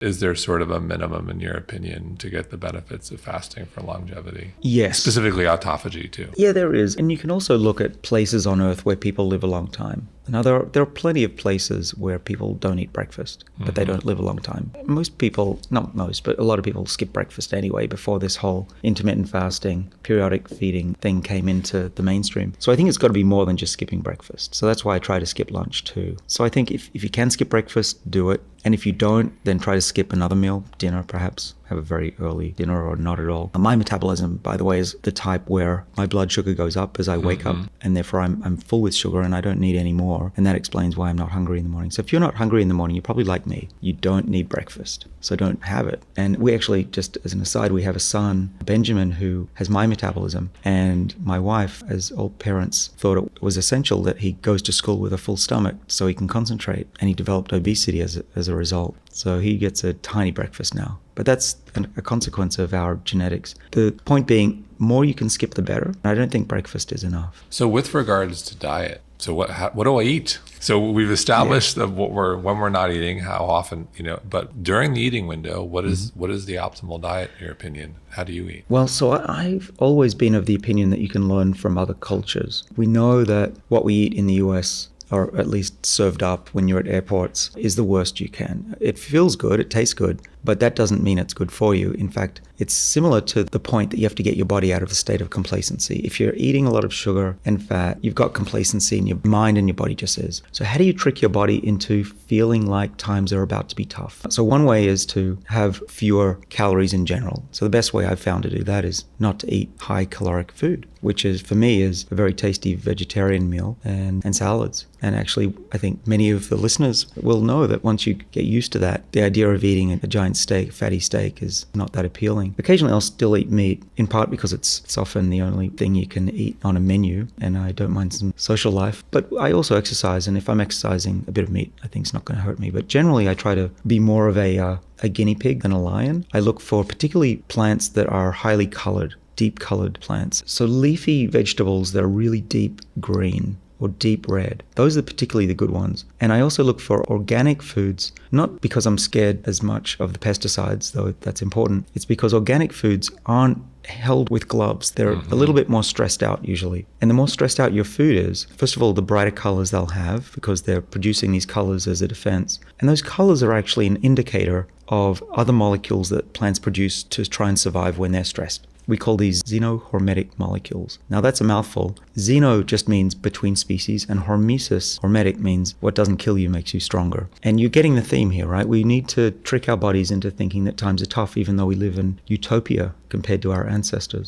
Is there sort of a minimum, in your opinion, to get the benefits of fasting for longevity? Yes. Specifically autophagy, too. Yeah, there is. And you can also look at places on Earth where people live a long time. Now, there are plenty of places where people don't eat breakfast, but they don't live a long time. Most people, not most, but a lot of people skip breakfast anyway before this whole intermittent fasting, periodic feeding thing came into the mainstream. So I think it's got to be more than just skipping breakfast. So that's why I try to skip lunch too. So I think if you can skip breakfast, do it. And if you don't, then try to skip another meal, dinner perhaps. Have a very early dinner or not at all. My metabolism, by the way, is the type where my blood sugar goes up as I wake up, and therefore I'm full with sugar and I don't need any more. And that explains why I'm not hungry in the morning. So if you're not hungry in the morning, you're probably like me. You don't need breakfast, so don't have it. And we actually, just as an aside, we have a son, Benjamin, who has my metabolism. And my wife, as old parents, thought it was essential that he goes to school with a full stomach so he can concentrate. And he developed obesity as a result. So he gets a tiny breakfast now. But that's a consequence of our genetics. The point being, more you can skip, the better. I don't think breakfast is enough. So with regards to diet, so what do I eat? So we've established when we're not eating, how often, but during the eating window, what is the optimal diet in your opinion? How do you eat? Well, so I've always been of the opinion that you can learn from other cultures. We know that what we eat in the US, or at least served up when you're at airports, is the worst you can. It feels good, it tastes good, but that doesn't mean it's good for you. In fact, it's similar to the point that you have to get your body out of a state of complacency. If you're eating a lot of sugar and fat, you've got complacency in your mind and your body just is. So how do you trick your body into feeling like times are about to be tough? So one way is to have fewer calories in general. So the best way I've found to do that is not to eat high caloric food, which is, for me, is a very tasty vegetarian meal and salads. And actually, I think many of the listeners will know that once you get used to that, the idea of eating a giant steak, fatty steak, is not that appealing. Occasionally, I'll still eat meat, in part because it's often the only thing you can eat on a menu, and I don't mind some social life. But I also exercise, and if I'm exercising, a bit of meat I think is not going to hurt me. But generally, I try to be more of a guinea pig than a lion. I look for particularly plants that are highly colored, deep colored plants. So leafy vegetables that are really deep green or deep red. Those are particularly the good ones. And I also look for organic foods, not because I'm scared as much of the pesticides, though that's important. It's because organic foods aren't held with gloves. They're a little bit more stressed out usually. And the more stressed out your food is, first of all, the brighter colors they'll have because they're producing these colors as a defense. And those colors are actually an indicator of other molecules that plants produce to try and survive when they're stressed. We call these xenohormetic molecules. Now that's a mouthful. Xeno just means between species, and hormetic means what doesn't kill you makes you stronger. And you're getting the theme here, right? We need to trick our bodies into thinking that times are tough, even though we live in utopia compared to our ancestors.